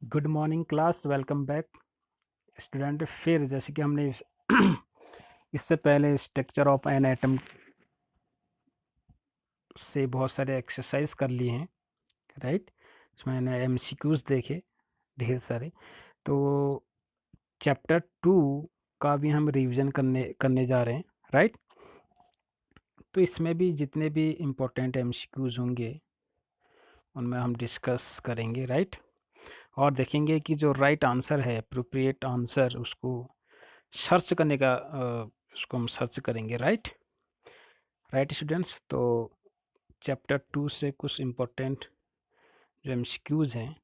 Good morning class, welcome back student. फिर जैसे कि हमने इससे पहले स्ट्रक्चर ऑफ एन एटम से बहुत सारे एक्सरसाइज कर लिए हैं, राइट। इसमें मैंने एमसीक्यूज देखे ढेर सारे। तो चैप्टर 2 का भी हम रिवीजन करने करने जा रहे हैं, राइट। तो इसमें भी जितने भी इम्पोर्टेंट एमसीक्यूज होंगे उनमें हम डिस्कस करेंगे, राइट। और देखेंगे कि जो राइट आंसर है, अप्रोप्रिएट आंसर, उसको सर्च करने का उसको हम सर्च करेंगे, राइट। राइट स्टूडेंट्स, तो चैप्टर 2 से कुछ इम्पोर्टेंट जो एमसीक्यूज हैं,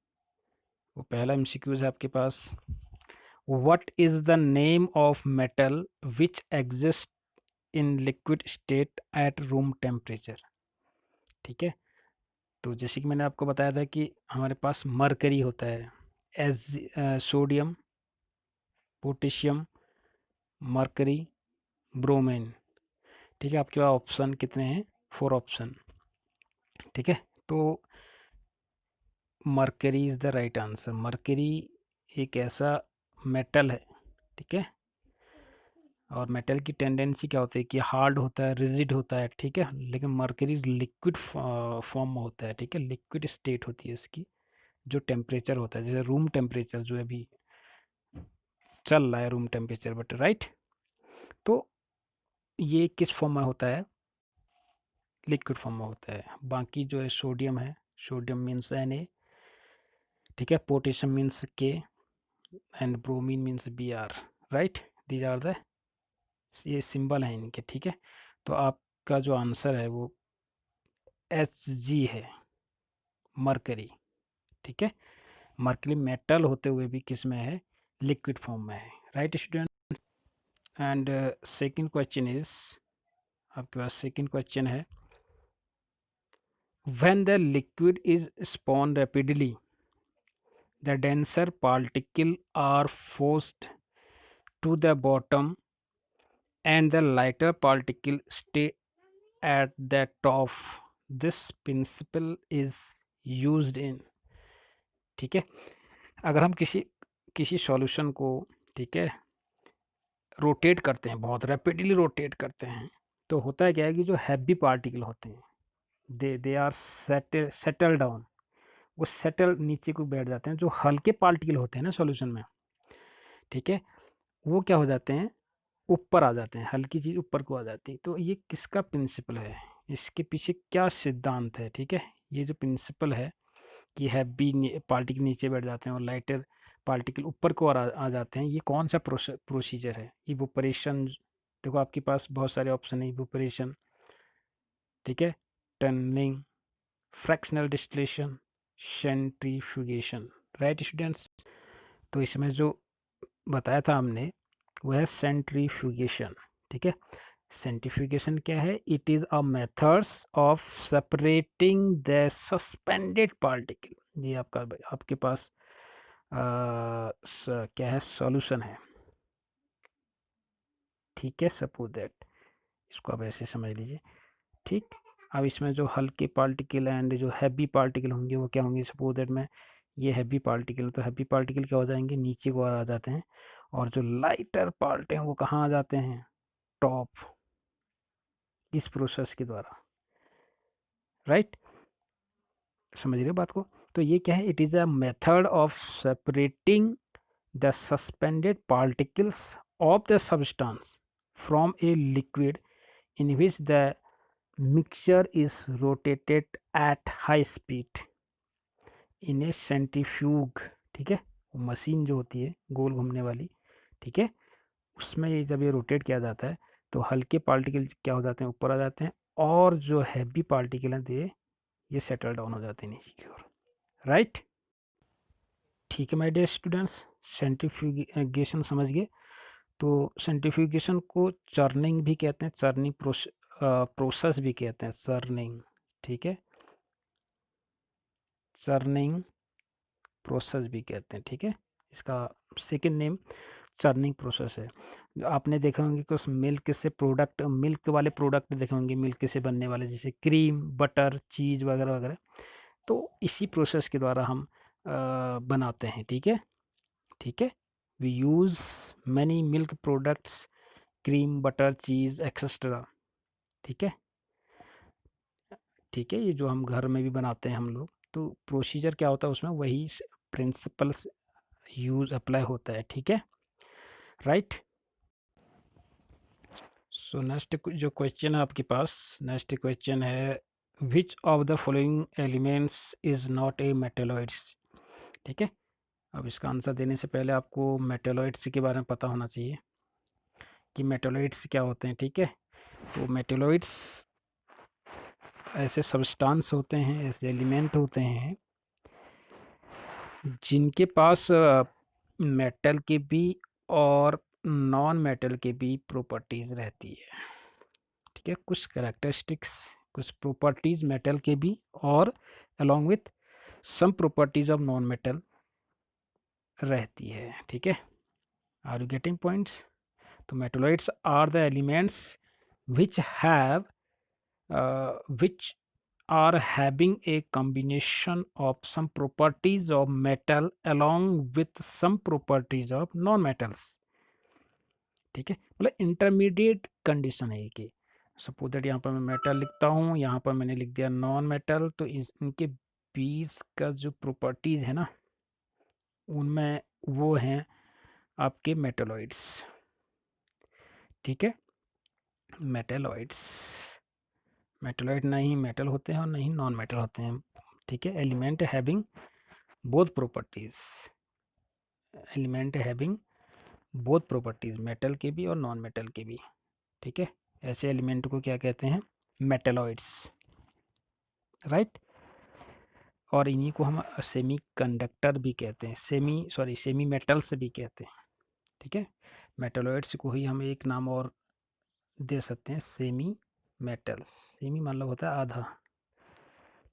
वो पहला एमसीक्यूज है आपके पास। What is the name of metal which exist in liquid state at room temperature. ठीक है, तो जैसे कि मैंने आपको बताया था कि हमारे पास मरकरी होता है, as sodium, potassium, mercury, bromine. ठीक है, आपके पास ऑप्शन कितने हैं? 4 ऑप्शन। ठीक है, तो mercury is the right answer. Mercury एक ऐसा मेटल है, ठीक है। और मेटल की टेंडेंसी क्या होती है कि हार्ड होता है, रिजिड होता है, ठीक है। लेकिन मरकरी लिक्विड फॉर्म में होता है, ठीक है। लिक्विड स्टेट होती है इसकी। जो टेम्परेचर होता है, जैसे रूम टेम्परेचर जो अभी चल रहा है, रूम टेम्परेचर, बट राइट। तो ये किस फॉर्म में होता है? लिक्विड फॉर्म में होता है। बाकी जो है सोडियम है, सोडियम मीन्स Na, ठीक है। Potassium means K and bromine means Br, right. These are the, ये सिंबल हैं इनके, ठीक है। तो आपका जो आंसर है वो Hg है, मरकरी, ठीक है। मरकरी मेटल होते हुए भी किस में है? लिक्विड फॉर्म में है, right student. And second question is, आपके पास सेकंड क्वेश्चन है, when the liquid is spawn rapidly the denser particles are forced to the bottom and the lighter particles stay at the top. This principle is used in, ठीक है। अगर हम किसी किसी solution को, ठीक है, रोटेट करते हैं, बहुत रैपिडली रोटेट करते हैं, तो होता है क्या है कि जो हैवी पार्टिकल होते हैं, दे आर सेटल डाउन, वो सेटल नीचे को बैठ जाते हैं। जो हल्के पार्टिकल होते हैं ना सॉल्यूशन में, ठीक है, वो क्या हो जाते हैं? ऊपर आ जाते हैं, हल्की चीज़ ऊपर को आ जाती है। तो ये किसका प्रिंसिपल है? इसके पीछे क्या सिद्धांत है? ठीक है, ये जो प्रिंसिपल है कि हैवी पार्टिकल नीचे बैठ जाते हैं और लाइटर पार्टिकल ऊपर को आ जाते हैं, ये कौन सा प्रोसीजर है? इवोपरेशन। देखो आपके पास बहुत सारे ऑप्शन है, इवोपरेशन, ठीक है, tunnelling, fractional distillation, centrifugation, right students. तो इसमें जो बताया था हमने वो है सेंट्रीफ्यूगेशन, ठीक है। सेंट्रीफ्यूगेशन क्या है? It is a methods of separating the suspended particle. ये आपके पास क्या है? सॉल्यूशन है, ठीक है। सपोज दैट, इसको आप ऐसे समझ लीजिए, ठीक। अब इसमें जो हल्के पार्टिकल एंड जो हैवी पार्टिकल होंगे वो क्या होंगे? सपोज दैट में ये हैवी पार्टिकल, तो हैवी पार्टिकल क्या हो जाएंगे? नीचे को आ जाते हैं। और जो लाइटर पार्ट हैं वो कहाँ आ जाते हैं? टॉप, इस प्रोसेस के द्वारा, राइट। समझ रहे हो बात को? तो ये क्या है? It is a method of separating the suspended particles of the substance from a liquid in which the mixture is rotated at high speed in A centrifuge, ठीक है। मशीन जो होती है गोल घूमने वाली, ठीक है, उसमें ये जब ये रोटेट किया जाता है तो हल्के पार्टिकल क्या हो जाते हैं? ऊपर आ जाते हैं। और जो हैवी पार्टिकल हैं ये सेटल डाउन हो जाते हैं नीचे की ओर, राइट। ठीक है माय डियर स्टूडेंट्स, सेंट्रीफ्यूगेशन समझ गए। तो सेंट्रीफ्यूगेशन को चर्निंग भी कहते हैं, चर्निंग प्रोसेस भी कहते हैं, चर्निंग, ठीक है, चर्निंग प्रोसेस भी कहते हैं, ठीक है। इसका सेकंड नेम चर्निंग प्रोसेस है। जो आपने देखे होंगे कि उस मिल्क से प्रोडक्ट, मिल्क वाले प्रोडक्ट देखे होंगे, मिल्क से बनने वाले, जैसे क्रीम, बटर, चीज़ वगैरह वगैरह। तो इसी प्रोसेस के द्वारा हम बनाते हैं, ठीक है, ठीक है। We use many milk products, cream, butter, cheese etcetera, ठीक है, ठीक है। ये जो हम घर में भी बनाते हैं हम लोग, तो प्रोसीजर क्या होता है उसमें, वही प्रिंसिपल्स यूज़ अप्लाई होता है, ठीक है, राइट। सो नेक्स्ट जो क्वेश्चन है आपके पास, नेक्स्ट क्वेश्चन है which of the following elements is not a metalloids, ठीक है। अब इसका आंसर देने से पहले आपको मेटेलॉइड्स के बारे में पता होना चाहिए कि मेटेलॉइड्स क्या होते हैं, ठीक है। तो मेटेलॉइड्स ऐसे सब्सटेंस होते हैं, ऐसे एलिमेंट होते हैं जिनके पास मेटल के भी और नॉन मेटल के भी प्रॉपर्टीज़ रहती है, ठीक है। कुछ कैरेक्टरिस्टिक्स, कुछ प्रॉपर्टीज़ मेटल के भी और along with some properties of non metal रहती है, ठीक है। Are you getting points? तो metalloids are the elements which have which are having a combination of some properties of metal along with some properties of non metals, ठीक है। मतलब intermediate condition है कि सपोज दैट यहाँ पर मैं metal लिखता हूँ, यहाँ पर मैंने लिख दिया नॉन मेटल, तो इनके बीच का जो प्रॉपर्टीज है ना, उनमें वो हैं आपके मेटलॉइड्स, ठीक है। मेटलॉइड्स, मेटलॉइड ना ही मेटल होते हैं और ना ही नॉन मेटल होते हैं, ठीक है। Element having both properties, element having both properties, metal के भी और नॉन मेटल के भी, ठीक है। ऐसे एलिमेंट को क्या कहते हैं, मेटलॉइड्स, राइट। और इन्हीं को हम सेमी कंडक्टर भी कहते हैं, सेमी मेटल्स भी कहते हैं, ठीक है। मेटलॉइड्स को ही हम एक नाम और दे सकते हैं, सेमी मेटल्स। सेमी मतलब होता है आधा,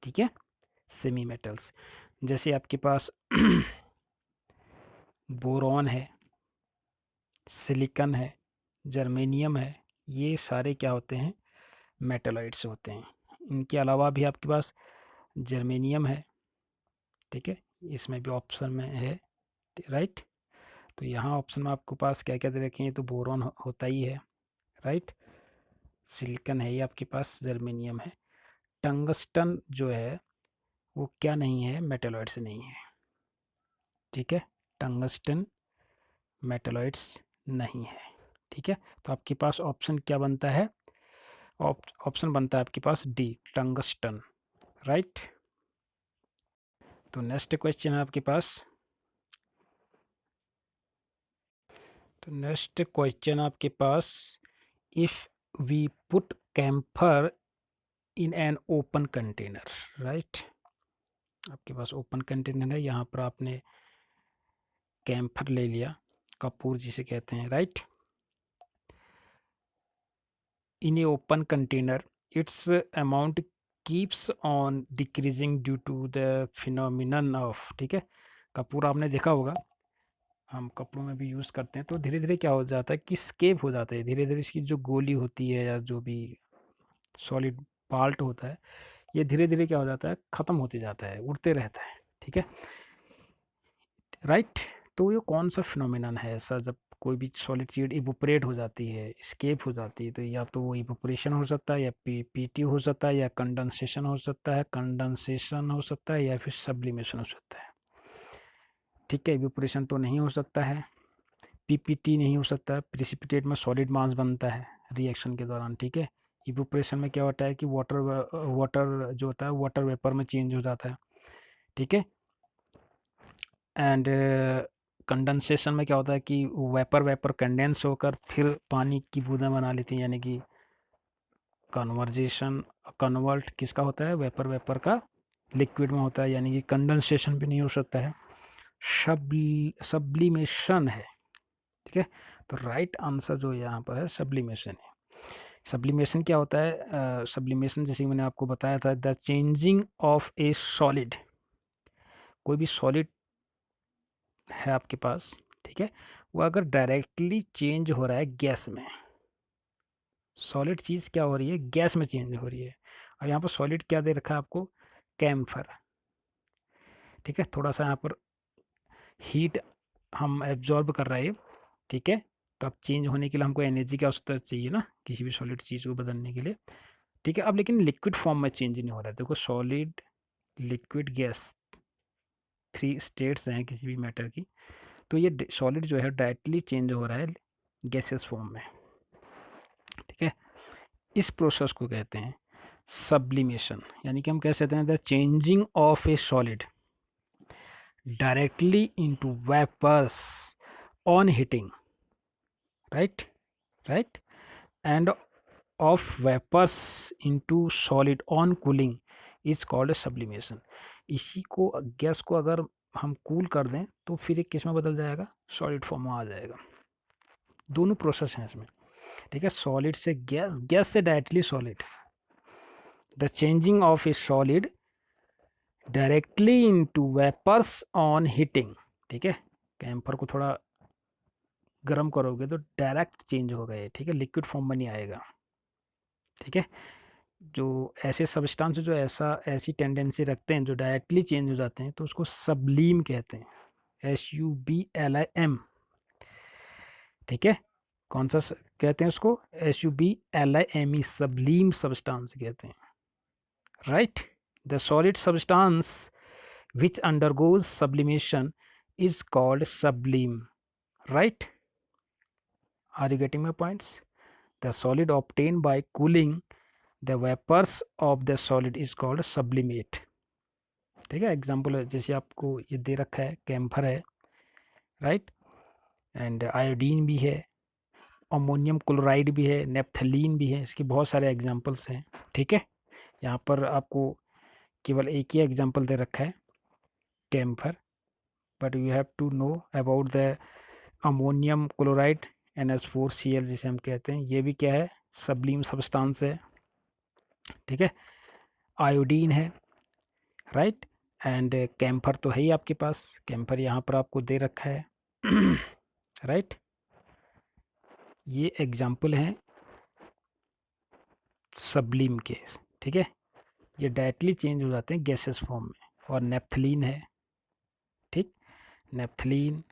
ठीक है, सेमी मेटल्स। जैसे आपके पास बोरॉन है, सिलिकॉन है, जर्मेनियम है, ये सारे क्या होते हैं, मेटलॉइड्स होते हैं। इनके अलावा भी आपके पास जर्मेनियम है, ठीक है, इसमें भी ऑप्शन में है, राइट। तो यहाँ ऑप्शन में आपके पास क्या क्या दे रखे हैं, तो बोरॉन होता ही है, राइट, सिलिकॉन है, ये आपके पास जर्मेनियम है। टंगस्टन जो है वो क्या नहीं है, मेटलॉइड से नहीं है, ठीक है। टंगस्टन मेटलॉइड्स नहीं है, ठीक है। तो आपके पास ऑप्शन क्या बनता है, ऑप्शन बनता है आपके पास डी, टंगस्टन, राइट। तो नेक्स्ट क्वेश्चन है आपके पास, तो नेक्स्ट क्वेश्चन आपके पास, if we put camphor in an open container, right. आपके पास ओपन कंटेनर है, यहाँ पर आपने कैम्फर ले लिया, कपूर जिसे कहते हैं, right. In a open container its amount keeps on decreasing due to the phenomenon of, ठीक है। कपूर आपने देखा होगा, हम कपड़ों में भी यूज़ करते हैं, तो धीरे धीरे क्या हो जाता है कि स्केप हो जाता है, धीरे धीरे इसकी जो गोली होती है या जो भी सॉलिड पार्ट होता है, ये धीरे धीरे क्या हो जाता है, ख़त्म होते जाता है, उड़ते रहता है, ठीक है, राइट। तो ये कौन सा फिनोमिनन है ऐसा, जब कोई भी सॉलिड चीज़ इवोपरेट हो जाती है, स्केप हो जाती है, तो या तो वो इवोपरेशन हो सकता है, या पीटी हो सकता है, या कंडेंसेशन हो सकता है, कंडेंसेशन हो सकता है, या फिर सब्लिमेशन हो सकता है, ठीक है। इवोपरेशन तो नहीं हो सकता है, पीपीटी नहीं हो सकता, प्रिसिपिटेट में सॉलिड मास बनता है रिएक्शन के दौरान, ठीक है। इवोपरेशन में क्या होता है कि वाटर वाटर जो होता है वाटर वेपर में चेंज हो जाता है, ठीक है। एंड कंडेंसेशन में क्या होता है कि वेपर वेपर कंडेंस होकर फिर पानी की बूंदें बना लेती हैं, यानी कि कन्वर्जेशन, कन्वर्ट किसका होता है, वेपर वेपर का लिक्विड में होता है, यानी कि कंडेंसेशन भी नहीं हो सकता है, सब्लिमेशन है, ठीक है। तो राइट आंसर जो यहाँ पर है सब्लिमेशन है। सब्लिमेशन क्या होता है, सब्लिमेशन जैसे मैंने आपको बताया था, the changing of a solid, कोई भी सॉलिड है आपके पास, ठीक है, वो अगर डायरेक्टली चेंज हो रहा है गैस में, सॉलिड चीज़ क्या हो रही है, गैस में चेंज हो रही है। और यहाँ पर सॉलिड क्या दे रखा है आपको, कैम्फर, ठीक है, थोड़ा सा यहाँ पर हीट हम एब्जॉर्ब कर रहे हैं, ठीक है। तो अब चेंज होने के लिए हमको एनर्जी की आवश्यकता चाहिए ना, किसी भी सॉलिड चीज़ को बदलने के लिए, ठीक है। अब लेकिन लिक्विड फॉर्म में चेंज नहीं हो रहा है। देखो सॉलिड, लिक्विड, गैस, 3 स्टेट्स हैं किसी भी मैटर की। तो ये सॉलिड जो है डायरेक्टली चेंज हो रहा है गैसेस फॉर्म में, ठीक है। इस प्रोसेस को कहते हैं सब्लिमेशन, यानी कि हम कह सकते हैं the changing of a solid directly into vapors on heating, right, and of vapors into solid on cooling is called sublimation. इसी को, गैस को अगर हम कूल कर दें तो फिर एक किस में बदल जाएगा, सॉलिड फॉर्म में आ जाएगा। दोनों प्रोसेस हैं इसमें, ठीक है। सॉलिड से गैस, गैस से directly solid, the changing of a solid directly into vapours on heating, ठीक है। कैम्फर को थोड़ा गर्म करोगे तो डायरेक्ट चेंज होगा ये, ठीक है, लिक्विड फॉर्म में नहीं आएगा, ठीक है। जो ऐसे सब्सटेंस जो ऐसी टेंडेंसी रखते हैं जो डायरेक्टली चेंज हो जाते हैं तो उसको सबलीम कहते हैं, SUBLIM, ठीक है। कौन सा कहते हैं उसको, SUBLIME, सबलीम सब्सटेंस कहते हैं, right. The solid substance which undergoes sublimation is called sublime, right? Are you getting my points? The solid obtained by cooling the vapors of the solid is called sublimate, ठीक है। Example है, जैसे आपको ये दे रखा है, कैम्फर है, right, and iodine भी है, अमोनियम क्लोराइड भी है, नेप्थलीन भी है, इसके बहुत सारे एग्जाम्पल्स हैं, ठीक है। यहाँ पर आपको केवल एक ही एग्जाम्पल दे रखा है, camphor, but you have to know about the ammonium chloride, NH4Cl जिसे हम कहते हैं, ये भी क्या है, सबलीम सब्सटेंस है, ठीक है। आयोडीन है, राइट, एंड कैम्फर तो है ही आपके पास, कैम्फर यहाँ पर आपको दे रखा है, राइट। ये एग्जाम्पल हैं सबलीम के, ठीक है। ये डायरेक्टली चेंज हो जाते हैं गैसेस फॉर्म में। और नेप्थलीन है, ठीक, naphthalene,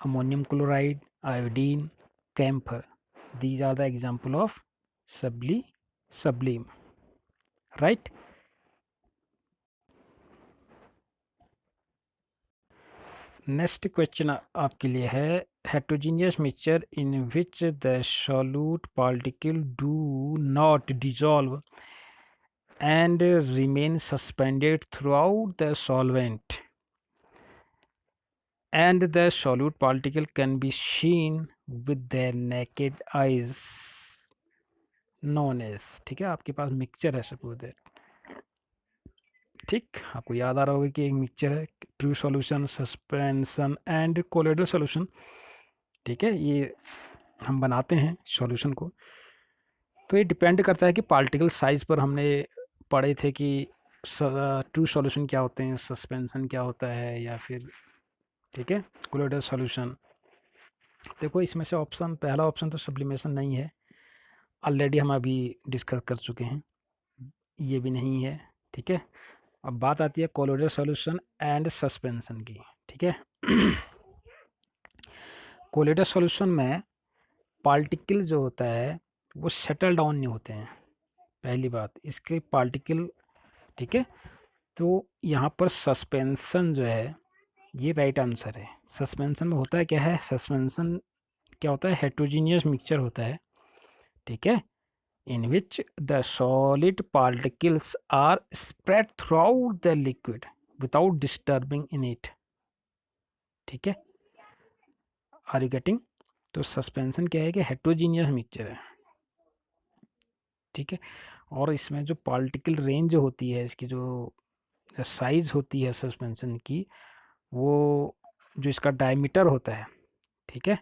ammonium chloride, iodine, camphor, these are the example of sublime, right? Next question आपके लिए है, heterogeneous mixture in which the solute particle do not dissolve and remain suspended throughout the solvent and the solute particle can be seen with their naked eyes known as, ठीक है। आपके पास mixture है suppose that, ठीक, आपको याद आ रहा होगा कि एक मिक्सचर है, true solution, suspension and colloidal solution, ठीक है। ये हम बनाते हैं सॉल्यूशन को, तो ये डिपेंड करता है कि पार्टिकल साइज पर। हमने पढ़े थे कि ट्रू सॉल्यूशन क्या होते हैं, सस्पेंशन क्या होता है, या फिर, ठीक है, कोलोइडल सॉल्यूशन। देखो इसमें से ऑप्शन, पहला ऑप्शन तो सब्लिमेशन नहीं है, ऑलरेडी हम अभी डिस्कस कर चुके हैं, ये भी नहीं है, ठीक है। अब बात आती है कोलोइडल सॉल्यूशन एंड सस्पेंशन की, ठीक है। कोलोइडल सॉल्यूशन में पार्टिकल जो होता है वो सेटल डाउन नहीं होते हैं, पहली बात, इसके पार्टिकल, ठीक है। तो यहाँ पर सस्पेंशन जो है ये राइट आंसर है। सस्पेंशन में होता है क्या है, सस्पेंशन क्या होता है, हेट्रोजीनियस मिक्सचर होता है, ठीक है, in which the solid particles are spread throughout the liquid without disturbing in it, ठीक है। Are you getting? तो सस्पेंशन क्या है कि हेट्रोजीनियस मिक्सचर है, ठीक है। और इसमें जो पार्टिकल रेंज होती है, इसकी जो साइज होती है सस्पेंशन की, वो जो इसका डायमीटर होता है, ठीक है,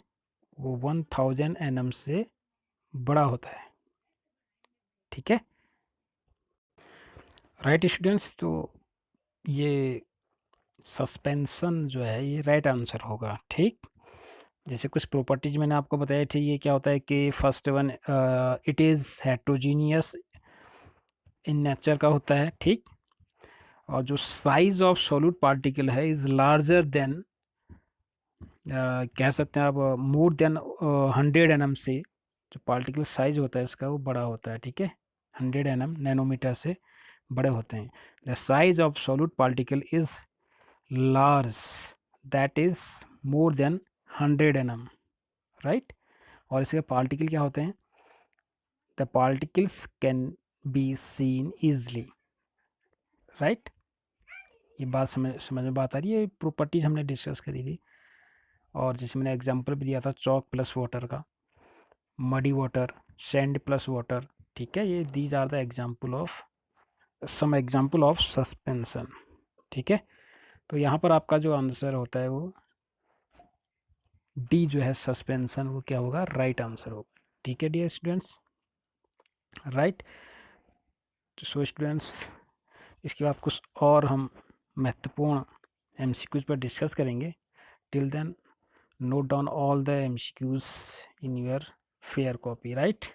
वो 1000 nm से बड़ा होता है, ठीक है, राइट स्टूडेंट्स। तो ये सस्पेंशन जो है ये राइट आंसर होगा, ठीक। जैसे कुछ प्रॉपर्टीज मैंने आपको बताया थी, ये क्या होता है कि first one, it is heterogeneous in nature का होता है, ठीक। और जो साइज ऑफ सॉल्यूट पार्टिकल है इज लार्जर देन, कह सकते हैं आप मोर देन 100 nm से, जो पार्टिकल साइज होता है इसका वो बड़ा होता है, ठीक है, 100 nm नैनोमीटर से बड़े होते हैं। The size of solute particle is large, that is more than 100 nm, right. और इसके पार्टिकल क्या होते हैं, the particles can be seen easily, right. ये बात समझ में बात आ रही है, प्रॉपर्टीज हमने डिस्कस करी थी। और जैसे मैंने एग्जांपल भी दिया था चॉक प्लस वाटर का, muddy water, sand plus water, ठीक है, ये these are the example of some example of suspension, ठीक है। तो यहाँ पर आपका जो आंसर होता है वो डी जो है सस्पेंशन, वो क्या होगा, राइट आंसर होगा, ठीक है dear students, right. So students, इसके बाद कुछ और हम महत्वपूर्ण एमसीक्यूज पर डिस्कस करेंगे। Till then, note down all the MCQs in your fair copy, right?